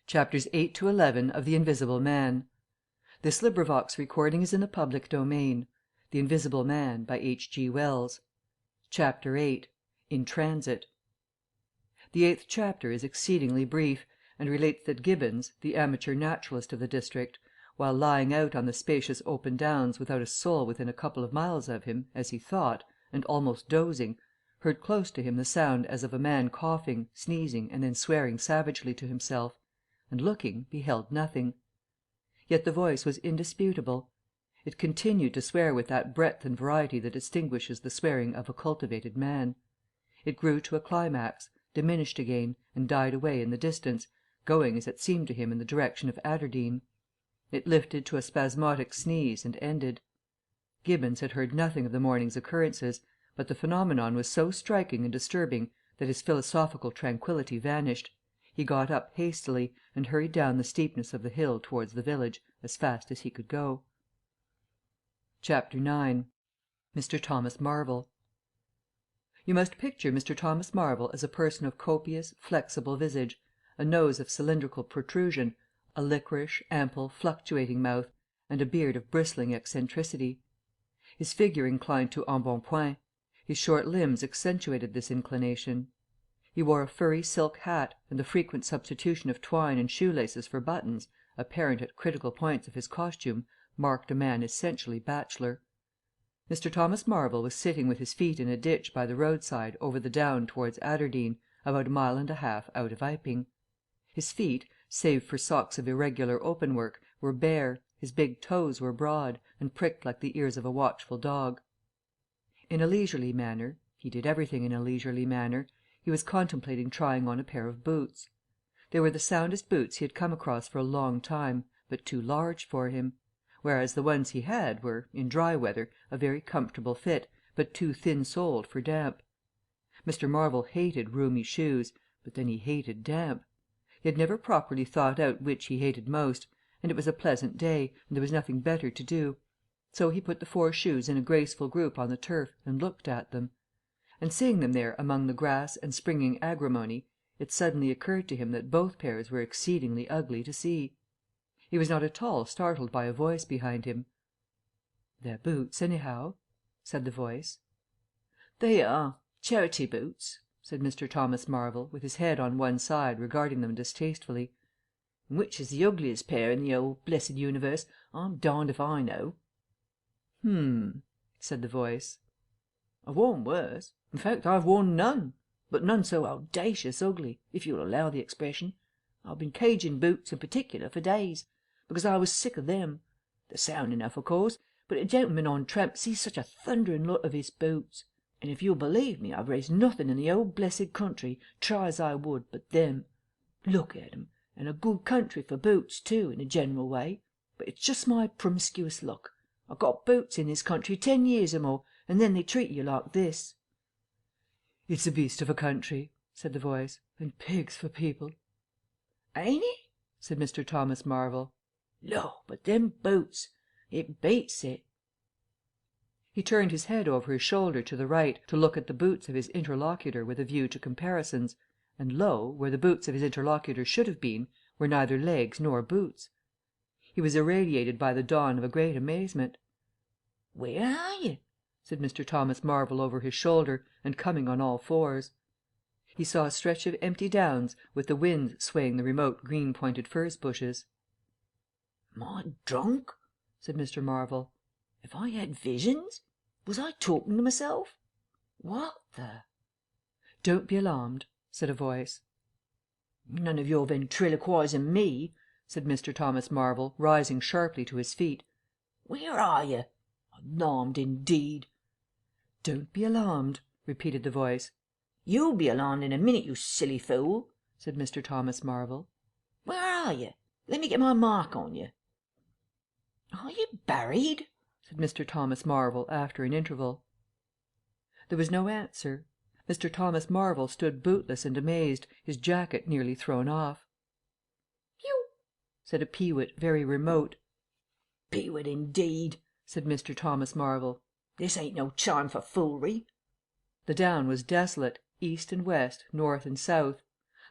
Chapters 8 to 11 of The Invisible Man. This recording is in the public domain. The Invisible Man, by H.G. Wells. Chapter 8. In Transit. The 8th chapter is exceedingly brief, and relates that Gibbons, the amateur naturalist of the district, while lying out on the spacious open downs without a soul within a couple of miles of him, as he thought, and almost dozing, heard close to him the sound as of a man coughing, sneezing, and then swearing savagely to himself, and looking, beheld nothing. Yet the voice was indisputable. It continued to swear with that breadth and variety that distinguishes the swearing of a cultivated man. It grew to a climax, diminished again, and died away in the distance, going, as it seemed to him, in the direction of Aberdeen. It lifted to a spasmodic sneeze and ended. Gibbons had heard nothing of the morning's occurrences, but the phenomenon was so striking and disturbing that his philosophical tranquillity vanished. He got up hastily, and hurried down the steepness of the hill towards the village as fast as he could go. Chapter 9. Mr. Thomas Marvel. You must picture Mr. Thomas Marvel as a person of copious, flexible visage, a nose of cylindrical protrusion, a liquorish, ample, fluctuating mouth, and a beard of bristling eccentricity. His figure inclined to embonpoint. His short limbs accentuated this inclination. He wore a furry silk hat, and the frequent substitution of twine and shoelaces for buttons, apparent at critical points of his costume, marked a man essentially bachelor. Mr. Thomas Marvel was sitting with his feet in a ditch by the roadside over the down towards Aberdeen, about a mile and a half out of Iping. His feet, save for socks of irregular openwork, were bare, his big toes were broad, and pricked like the ears of a watchful dog. In a leisurely manner he did everything in a leisurely manner he was contemplating trying on a pair of boots. They were the soundest boots he had come across for a long time, but too large for him; whereas the ones he had were, in dry weather, a very comfortable fit, but too thin-soled for damp. Mr. Marvel hated roomy shoes, but then he hated damp. He had never properly thought out which he hated most, and it was a pleasant day, and there was nothing better to do. So he put the 4 shoes in a graceful group on the turf and looked at them. And seeing them there among the grass and springing agrimony, it suddenly occurred to him that both pairs were exceedingly ugly to see. He was not at all startled by a voice behind him. "They're boots, anyhow," said the voice. "They are charity boots," said Mr. Thomas Marvel, with his head on one side, regarding them distastefully. "And which is the ugliest pair in the old blessed universe, I'm darned if I know." Said the voice. "I've worn worse. In fact, I've worn none, but none so audacious ugly, if you'll allow the expression. I've been caging boots in particular for days, because I was sick of them. They're sound enough, of course, but a gentleman on tramp sees such a thundering lot of his boots. And if you'll believe me, I've raised nothing in the old blessed country, try as I would, but them. Look at 'em, and a good country for boots, too, in a general way. But it's just my promiscuous luck. I've got boots in this country 10 years or more, and then they treat you like this." "It's a beast of a country," said the voice, "and pigs for people." "Ain't it?" said Mr. Thomas Marvel. "Lor, but them boots! It beats it." He turned his head over his shoulder to the right to look at the boots of his interlocutor with a view to comparisons, and lo, where the boots of his interlocutor should have been, were neither legs nor boots. He was irradiated by the dawn of a great amazement. "Where are you?" said Mr. Thomas Marvel over his shoulder, and coming on all fours. He saw a stretch of empty downs, with the wind swaying the remote green-pointed furze bushes. "Am I drunk?" said Mr. Marvel. "Have I had visions? Was I talking to myself? What the—" "Don't be alarmed," said a voice. "None of your ventriloquising me," said Mr. Thomas Marvel, rising sharply to his feet. "Where are you? Alarmed, indeed!" "Don't be alarmed," repeated the voice. "You'll be alarmed in a minute, you silly fool," said Mr. Thomas Marvel. "Where are you? Let me get my mark on you." "Are you buried?" said Mr. Thomas Marvel, after an interval. There was no answer. Mr. Thomas Marvel stood bootless and amazed, his jacket nearly thrown off. "You!" said a peewit very remote. "Peewit, indeed!" said Mr. Thomas Marvel. "This ain't no time for foolery." The down was desolate, east and west, north and south.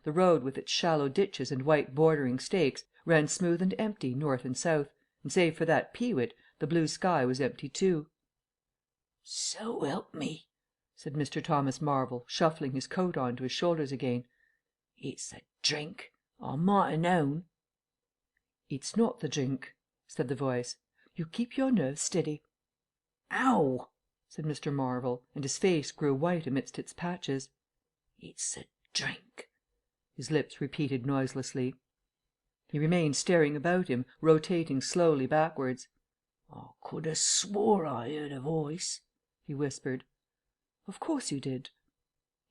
The road with its shallow ditches and white bordering stakes ran smooth and empty north and south, and save for that peewit, the blue sky was empty too. "So help me," said Mr. Thomas Marvel, shuffling his coat on to his shoulders again. "It's the drink. I might ha' known." "It's not the drink," said the voice. "You keep your nerves steady." "Ow!" said Mr. Marvel, and his face grew white amidst its patches. "It's the drink," his lips repeated noiselessly. He remained staring about him, rotating slowly backwards. "I could ha' swore I heard a voice," he whispered. "Of course you did."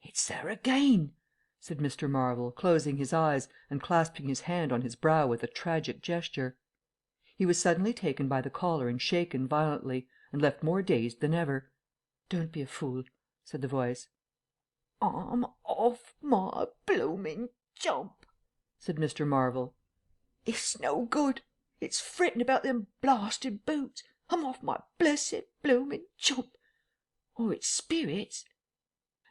"It's there again," said Mr. Marvel, closing his eyes and clasping his hand on his brow with a tragic gesture. He was suddenly taken by the collar and shaken violently, and left more dazed than ever. "Don't be a fool," said the voice. "I'm off my bloomin' jump," said Mr. Marvel. "It's no good. It's frettin' about them blasted boots. I'm off my blessed bloomin' jump. Or it's spirits."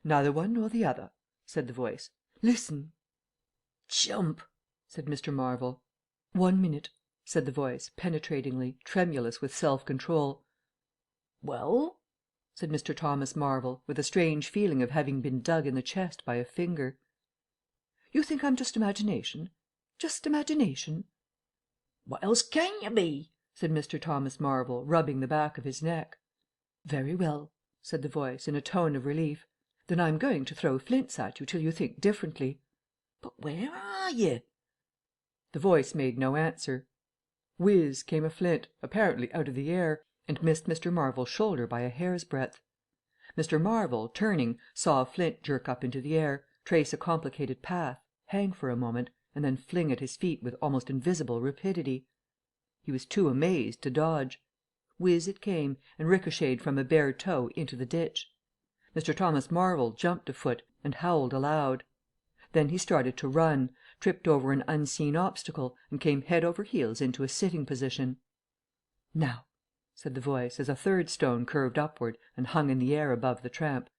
"Neither one nor the other," said the voice. "Listen." "Jump," said Mr. Marvel. "1 minute," said the voice, penetratingly, tremulous with self-control. "Well?" said Mr. Thomas Marvel, with a strange feeling of having been dug in the chest by a finger. "You think I'm just imagination? Just imagination?" "What else can you be?" said Mr. Thomas Marvel, rubbing the back of his neck. "Very well," said the voice, in a tone of relief. "Then I'm going to throw flints at you till you think differently." "But where are you?" The voice made no answer. Whiz came a flint, apparently out of the air, and missed Mr. Marvel's shoulder by a hair's breadth. Mr. Marvel, turning, saw a flint jerk up into the air, trace a complicated path, hang for a moment, and then fling at his feet with almost invisible rapidity. He was too amazed to dodge. Whiz it came, and ricocheted from a bare toe into the ditch. Mr. Thomas Marvel jumped a foot and howled aloud. Then he started to run, tripped over an unseen obstacle, and came head over heels into a sitting position. "Now," said the voice, as a third stone curved upward and hung in the air above the tramp.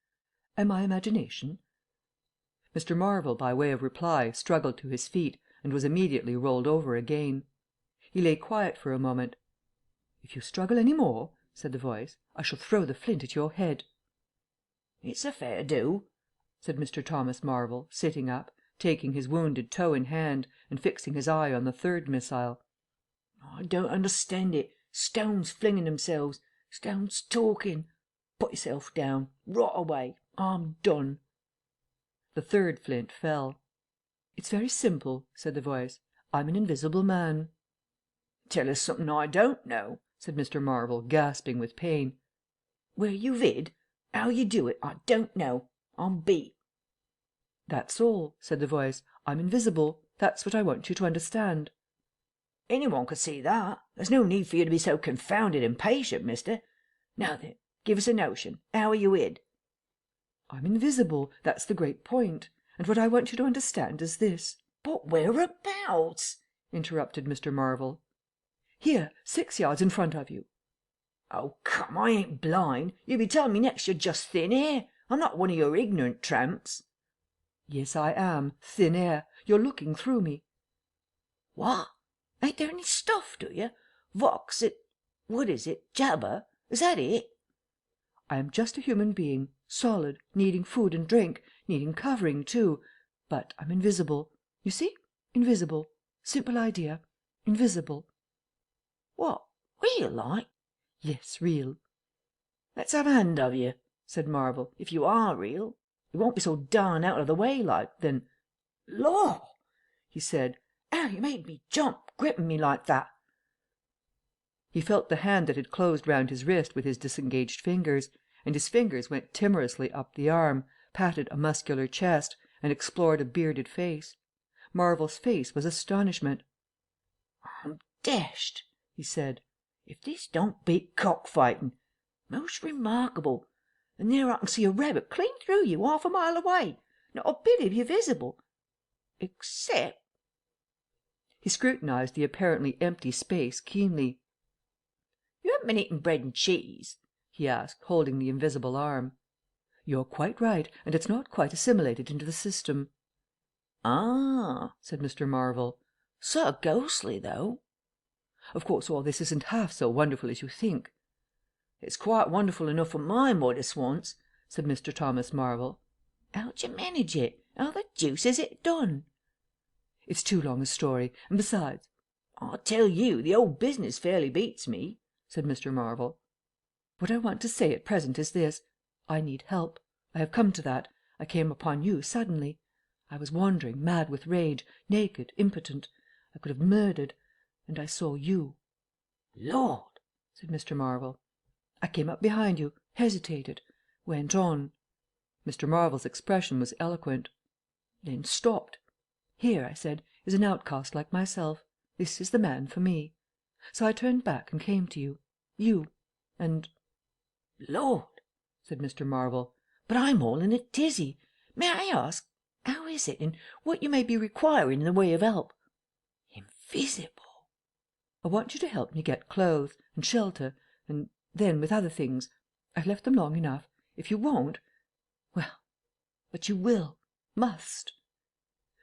"Am I imagination?" Mr. Marvel, by way of reply, struggled to his feet, and was immediately rolled over again. He lay quiet for a moment. "If you struggle any more," said the voice, "I shall throw the flint at your head." "It's a fair do," said Mr. Thomas Marvel, sitting up, taking his wounded toe in hand, and fixing his eye on the third missile. "I don't understand it. Stones flinging themselves. Stones talking. Put yourself down. Right away. I'm done." The third flint fell. "It's very simple," said the voice. "I'm an invisible man." "Tell us something I don't know," said Mr. Marvel, gasping with pain. "Where you vid? How you do it? I don't know. I'm beat." "That's all," said the voice. "I'm invisible. That's what I want you to understand." "Anyone could see that. There's no need for you to be so confounded impatient, mister. Now then, give us a notion. How are you hid?" "I'm invisible. That's the great point. And what I want you to understand is this." "But whereabouts?" interrupted Mr. Marvel. "Here, 6 yards in front of you." "Oh, come, I ain't blind. You'll be telling me next you're just thin air. I'm not one of your ignorant tramps." "Yes, I am. Thin air. You're looking through me." "What? Ain't there any stuff, do you? Vox it what is it? Jabber? Is that it?" I am just a human being, solid, needing food and drink, needing covering too. But I'm invisible. You see? Invisible. Simple idea. Invisible." "What, real like?" "Yes, real." "Let's have a hand of you," said Marvel, "if you are real. You won't be so darn out of the way like, then Law!" he said. "How you made me jump, gripping me like that." He felt the hand that had closed round his wrist with his disengaged fingers, and his fingers went timorously up the arm, patted a muscular chest, and explored a bearded face. Marvel's face was astonishment. "I'm dashed," he said, "if this don't beat cockfighting. Most remarkable. And there I can see a rabbit clean through you, half a mile away. Not a bit of you visible. Except—" He scrutinized the apparently empty space keenly. "You haven't been eating bread and cheese?" he asked, holding the invisible arm. "You're quite right, and it's not quite assimilated into the system." "Ah," said Mr. Marvel. "Sort of ghostly, though." Of course all this isn't half so wonderful as you think. "It's quite wonderful enough for my modest wants," said Mr. Thomas Marvel. "How d'ye manage it? How the deuce is it done?" It's too long a story, and besides "I tell you, the whole business fairly beats me," said Mr. Marvel. What I want to say at present is this. I need help. I have come to that. I came upon you suddenly. I was wandering, mad with rage, naked, impotent. I could have murdered. And I saw you." "Lord!" said Mr. Marvel. I came up behind you, hesitated, went on. Mr. Marvel's expression was eloquent. Then stopped. Here, I said, is an outcast like myself. This is the man for me. So I turned back and came to you. You. And "Lord!" said Mr. Marvel. "But I'm all in a tizzy. May I ask, how is it, and what you may be requiring in the way of help? Invisible!" I want you to help me get clothes and shelter, and then with other things. I've left them long enough. If you won't, well, but you will, must."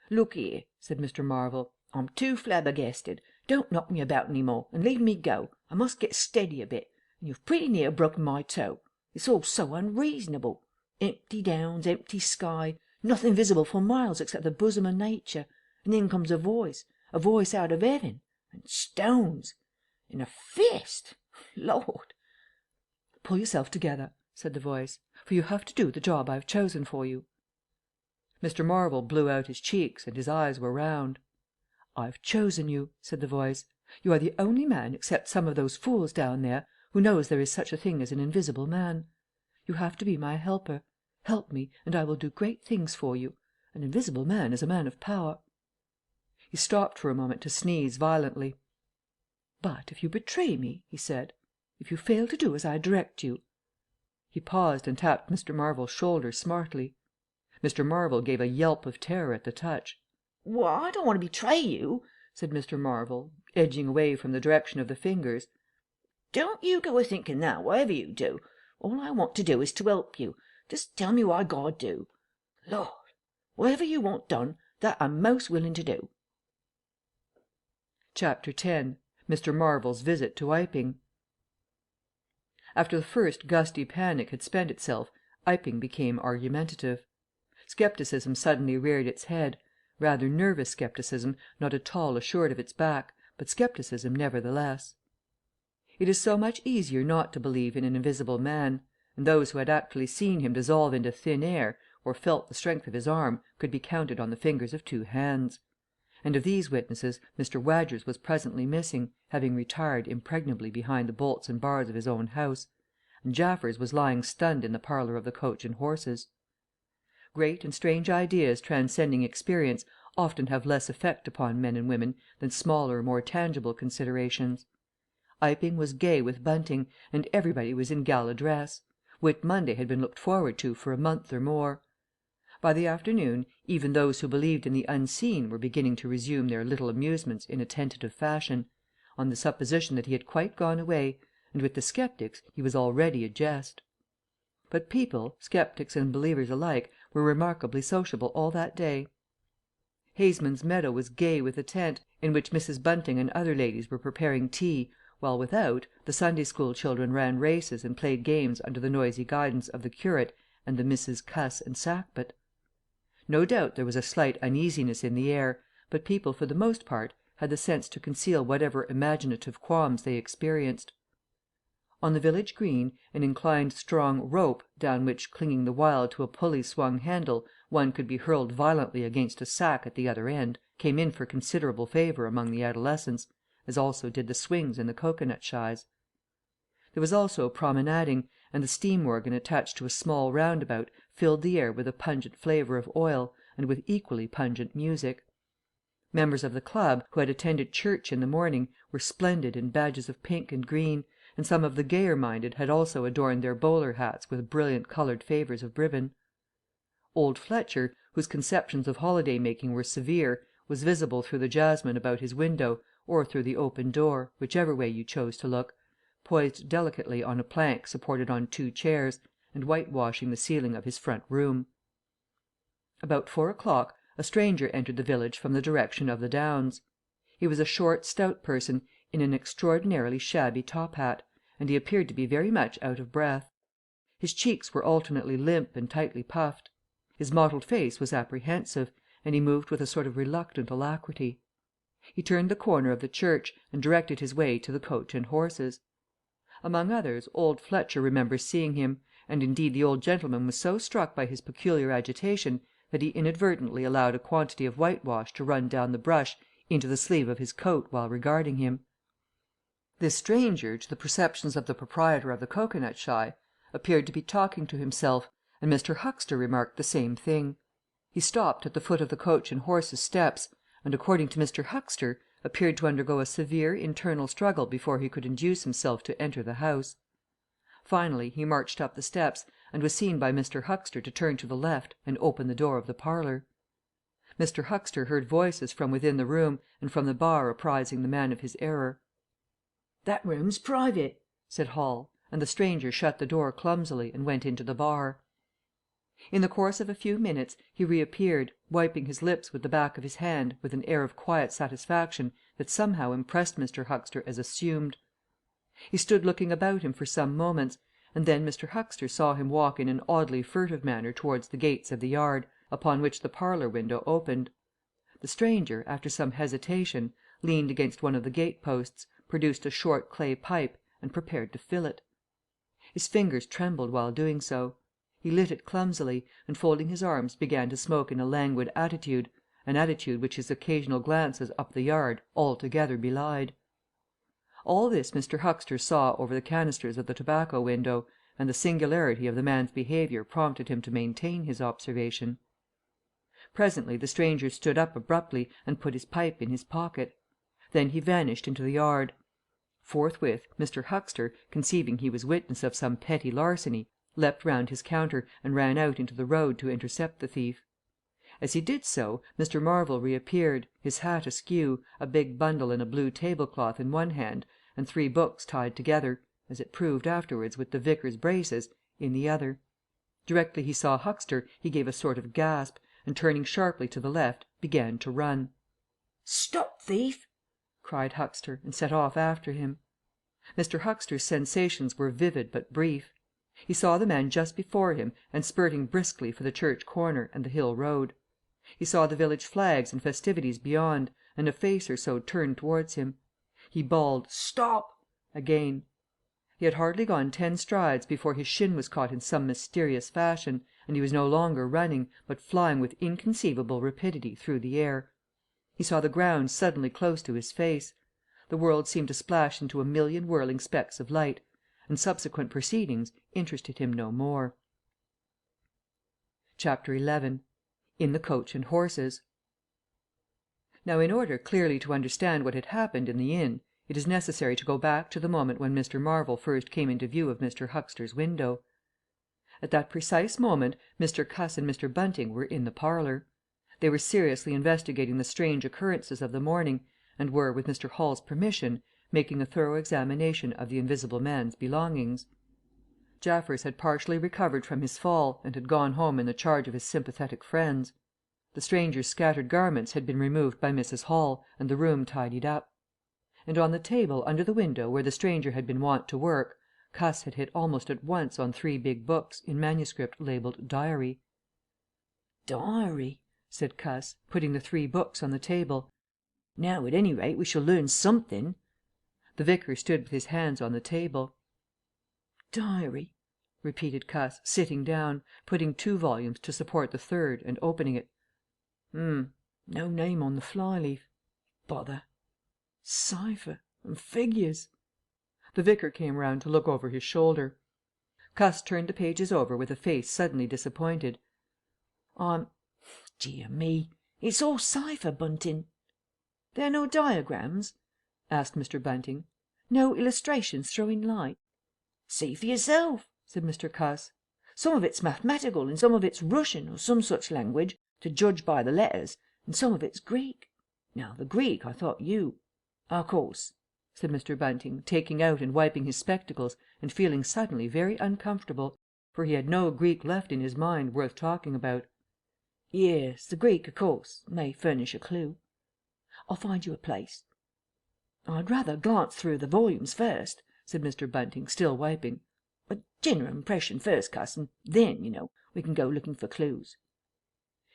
"Look here," said Mr. Marvel. "I'm too flabbergasted. Don't knock me about any more, and leave me go. I must get steady a bit, and you've pretty near broken my toe. It's all so unreasonable. Empty downs, empty sky, nothing visible for miles except the bosom of nature, and then comes a voice out of heaven, and stones, and a fist. Lord!" "Pull yourself together," said the voice, "for you have to do the job I've chosen for you." Mr. Marvel blew out his cheeks, and his eyes were round. "I've chosen you," said the voice. "You are the only man, except some of those fools down there, who knows there is such a thing as an invisible man. You have to be my helper. Help me, and I will do great things for you. An invisible man is a man of power." He stopped for a moment to sneeze violently. "But if you betray me," he said, "if you fail to do as I direct you—" He paused and tapped Mr. Marvel's shoulder smartly. Mr. Marvel gave a yelp of terror at the touch. "Well, I don't want to betray you," said Mr. Marvel, edging away from the direction of the fingers. "Don't you go a thinking that, whatever you do. All I want to do is to help you. Just tell me what I gotta do. Lord, whatever you want done, that I'm most willing to do." Chapter 10. Mr. Marvel's Visit to Iping. After the first gusty panic had spent itself, Iping became argumentative. Scepticism suddenly reared its head, rather nervous scepticism, not at all assured of its back, but scepticism nevertheless. It is so much easier not to believe in an invisible man, and those who had actually seen him dissolve into thin air, or felt the strength of his arm, could be counted on the fingers of 2 hands. And of these witnesses Mr. Wadgers was presently missing, having retired impregnably behind the bolts and bars of his own house, and Jaffers was lying stunned in the parlour of the Coach and Horses. Great and strange ideas transcending experience often have less effect upon men and women than smaller, more tangible considerations. Iping was gay with bunting, and everybody was in gala dress. Whit Monday had been looked forward to for a month or more. By the afternoon even those who believed in the unseen were beginning to resume their little amusements in a tentative fashion, on the supposition that he had quite gone away, and with the sceptics he was already a jest. But people, sceptics and believers alike, were remarkably sociable all that day. Haysman's Meadow was gay with a tent, in which Mrs. Bunting and other ladies were preparing tea, while without, the Sunday school children ran races and played games under the noisy guidance of the curate and the Misses Cuss and Sackbut. No doubt there was a slight uneasiness in the air, but people for the most part had the sense to conceal whatever imaginative qualms they experienced. On the village green, an inclined strong rope, down which, clinging the while to a pulley-swung handle, one could be hurled violently against a sack at the other end, came in for considerable favour among the adolescents, as also did the swings and the cocoanut shies. There was also promenading, and the steam organ attached to a small roundabout filled the air with a pungent flavour of oil, and with equally pungent music. Members of the club, who had attended church in the morning, were splendid in badges of pink and green, and some of the gayer-minded had also adorned their bowler hats with brilliant coloured favours of ribbon. Old Fletcher, whose conceptions of holiday-making were severe, was visible through the jasmine about his window, or through the open door, whichever way you chose to look, poised delicately on a plank supported on 2 chairs, and whitewashing the ceiling of his front room. About 4 o'clock a stranger entered the village from the direction of the Downs. He was a short, stout person in an extraordinarily shabby top hat, and he appeared to be very much out of breath. His cheeks were alternately limp and tightly puffed. His mottled face was apprehensive, and he moved with a sort of reluctant alacrity. He turned the corner of the church, and directed his way to the Coach and Horses. Among others, old Fletcher remembers seeing him, and indeed the old gentleman was so struck by his peculiar agitation that he inadvertently allowed a quantity of whitewash to run down the brush into the sleeve of his coat while regarding him. This stranger, to the perceptions of the proprietor of the cocoanut shy, appeared to be talking to himself, and Mr. Huxter remarked the same thing. He stopped at the foot of the Coach and Horses steps, and, according to Mr. Huxter, appeared to undergo a severe internal struggle before he could induce himself to enter the house. Finally he marched up the steps, and was seen by Mr. Huxter to turn to the left and open the door of the parlour. Mr. Huxter heard voices from within the room and from the bar apprising the man of his error. "That room's private," said Hall, and the stranger shut the door clumsily and went into the bar. In the course of a few minutes he reappeared, wiping his lips with the back of his hand with an air of quiet satisfaction that somehow impressed Mr. Huxter as assumed. He stood looking about him for some moments, and then Mr. Huxter saw him walk in an oddly furtive manner towards the gates of the yard, upon which the parlour window opened. The stranger, after some hesitation, leaned against one of the gate posts, produced a short clay pipe, and prepared to fill it. His fingers trembled while doing so. He lit it clumsily, and folding his arms began to smoke in a languid attitude, an attitude which his occasional glances up the yard altogether belied. All this Mr. Huxter saw over the canisters of the tobacco window, and the singularity of the man's behaviour prompted him to maintain his observation. Presently the stranger stood up abruptly and put his pipe in his pocket. Then he vanished into the yard. Forthwith Mr. Huxter, conceiving he was witness of some petty larceny, leapt round his counter and ran out into the road to intercept the thief. As he did so, Mr. Marvel reappeared, his hat askew, a big bundle in a blue tablecloth in one hand, and 3 books tied together, as it proved afterwards with the vicar's braces, in the other. Directly he saw Huxter he gave a sort of gasp, and turning sharply to the left began to run. "Stop, thief!" cried Huxter, and set off after him. Mr. Huxter's sensations were vivid but brief. He saw the man just before him and spurting briskly for the church corner and the hill road. He saw the village flags and festivities beyond, and a face or so turned towards him. He bawled "Stop!" again. He had hardly gone 10 strides before his shin was caught in some mysterious fashion, and he was no longer running, but flying with inconceivable rapidity through the air. He saw the ground suddenly close to his face. The world seemed to splash into a million whirling specks of light, and subsequent proceedings interested him no more. Chapter 11. In the Coach and Horses. Now, in order clearly to understand what had happened in the inn, it is necessary to go back to the moment when Mr. Marvel first came into view of Mr. Huxter's window. At that precise moment Mr. Cuss and Mr. Bunting were in the parlour. They were seriously investigating the strange occurrences of the morning, and were, with Mr. Hall's permission, making a thorough examination of the Invisible Man's belongings. Jaffers had partially recovered from his fall, and had gone home in the charge of his sympathetic friends. The stranger's scattered garments had been removed by Mrs. Hall, and the room tidied up. And on the table under the window where the stranger had been wont to work, Cuss had hit almost at once on 3 big books in manuscript labelled Diary. "Diary," said Cuss, putting the 3 books on the table. "Now, at any rate, we shall learn something." The vicar stood with his hands on the table. "Diary," repeated Cuss, sitting down, putting 2 volumes to support the 3rd, and opening it. No name on the fly-leaf. Bother. Cipher and figures." The vicar came round to look over his shoulder. Cuss turned the pages over with a face suddenly disappointed. Dear me, it's all cipher, Bunting." "There are no diagrams?" asked Mr. Bunting. "No illustrations throwing light?" "See for yourself," said Mr. Cuss. "Some of it's mathematical, and some of it's Russian, or some such language, to judge by the letters, and some of it's Greek. Now, the Greek I thought you—" "Of course," said Mr. Bunting, taking out and wiping his spectacles, and feeling suddenly very uncomfortable, for he had no Greek left in his mind worth talking about. Yes, the Greek, of course, may furnish a clue. I'll find you a place. I'd rather glance through the volumes first," said Mr. Bunting, still wiping. "A general impression first, Cuss, and then, we can go looking for clues."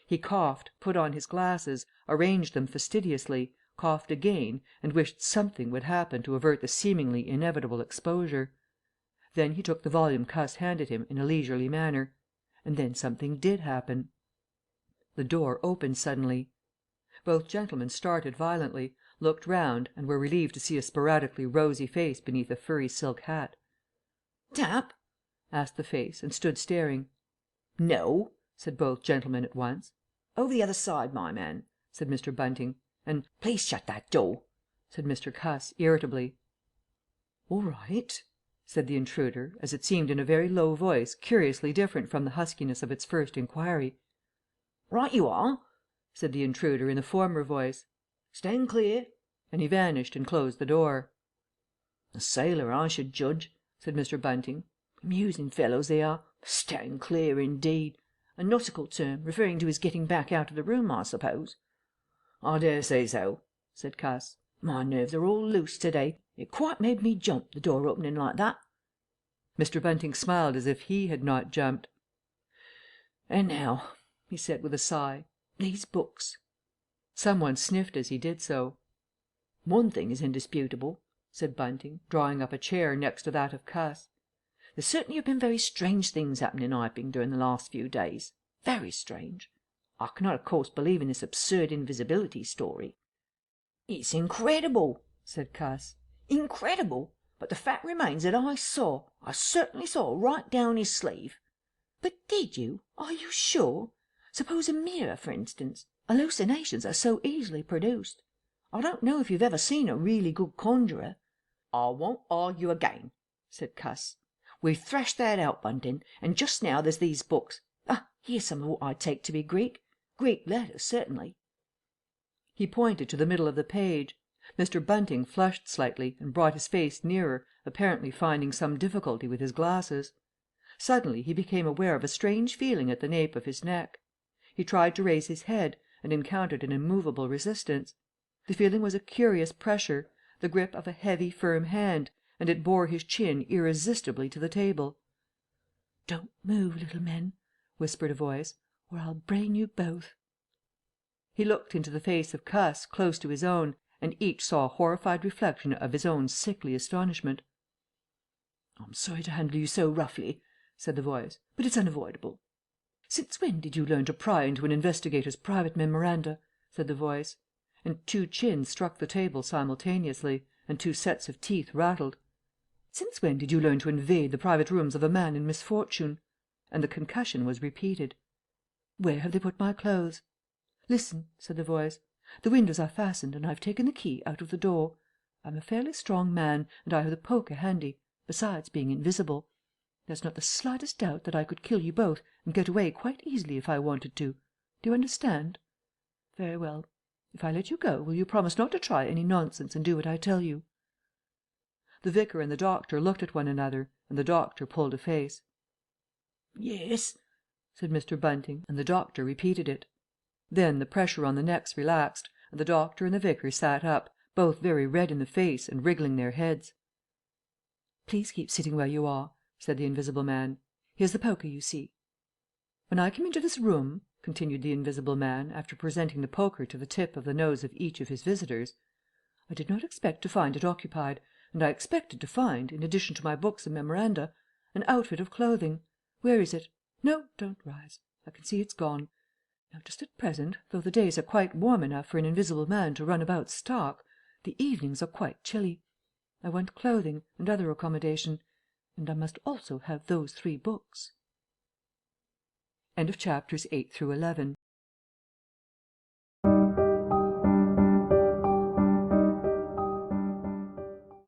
He coughed, put on his glasses, arranged them fastidiously, coughed again, and wished something would happen to avert the seemingly inevitable exposure. Then he took the volume Cuss handed him in a leisurely manner. And then something did happen. The door opened suddenly. Both gentlemen started violently, looked round, and were relieved to see a sporadically rosy face beneath a furry silk hat. "Tap?" asked the face, and stood staring. "No," said both gentlemen at once. "over the other side, my man," said Mr. Bunting. And "please shut that door," said Mr. Cuss, irritably. "All right," said the intruder, as it seemed in a very low voice curiously different from the huskiness of its first inquiry. "Right you are," said the intruder in the former voice. "Stand clear," And he vanished and closed the door. "A sailor, I should judge," said Mr. Bunting. "Amusing fellows they are. Stand clear, indeed. A nautical term, referring to his getting back out of the room, I suppose." "I dare say so," said Cuss. "My nerves are all loose to day. It quite made me jump, the door opening like that." Mr. Bunting smiled as if he had not jumped. "And now," he said with a sigh, "these books." Some one sniffed as he did so. "One thing is indisputable," said Bunting, drawing up a chair next to that of Cuss. "There certainly have been very strange things happening in Iping during the last few days. Very strange. I cannot, of course, believe in this absurd invisibility story." "It's incredible," said Cuss. "Incredible. But the fact remains that I certainly saw right down his sleeve." "But did you? Are you sure? Suppose a mirror, for instance. Hallucinations are so easily produced. I don't know if you've ever seen a really good conjurer." "I won't argue again," said Cuss. "We've thrashed that out, Bunting, and just now there's these books. Here's some of what I take to be Greek. Greek letters, certainly." He pointed to the middle of the page. Mr. Bunting flushed slightly and brought his face nearer, apparently finding some difficulty with his glasses. Suddenly he became aware of a strange feeling at the nape of his neck. He tried to raise his head, and encountered an immovable resistance. The feeling was a curious pressure, the grip of a heavy, firm hand, and it bore his chin irresistibly to the table. "Don't move, little men," whispered a voice, "or I'll brain you both." He looked into the face of Cuss, close to his own, and each saw a horrified reflection of his own sickly astonishment. "I'm sorry to handle you so roughly," said the voice, "but it's unavoidable." "Since when did you learn to pry into an investigator's private memoranda?" said the voice, and two chins struck the table simultaneously, and two sets of teeth rattled. "Since when did you learn to invade the private rooms of a man in misfortune?" And the concussion was repeated. "Where have they put my clothes?" "Listen," said the voice. "The windows are fastened, and I've taken the key out of the door. I'm a fairly strong man, and I have the poker handy, besides being invisible. There's not the slightest doubt that I could kill you both and get away quite easily if I wanted to. Do you understand? Very well. If I let you go, will you promise not to try any nonsense and do what I tell you?" The vicar and the doctor looked at one another, and the doctor pulled a face. "Yes," said Mr. Bunting, and the doctor repeated it. Then the pressure on the necks relaxed, and the doctor and the vicar sat up, both very red in the face and wriggling their heads. "Please keep sitting where you are," said the Invisible Man. "Here's the poker, you see." "When I came into this room," continued the Invisible Man, after presenting the poker to the tip of the nose of each of his visitors, "I did not expect to find it occupied, and I expected to find, in addition to my books and memoranda, an outfit of clothing. Where is it? No, don't rise. I can see it's gone. Now, just at present, though the days are quite warm enough for an invisible man to run about stark, the evenings are quite chilly. I want clothing and other accommodation, and I must also have those 3 books." End of chapters 8 through 11.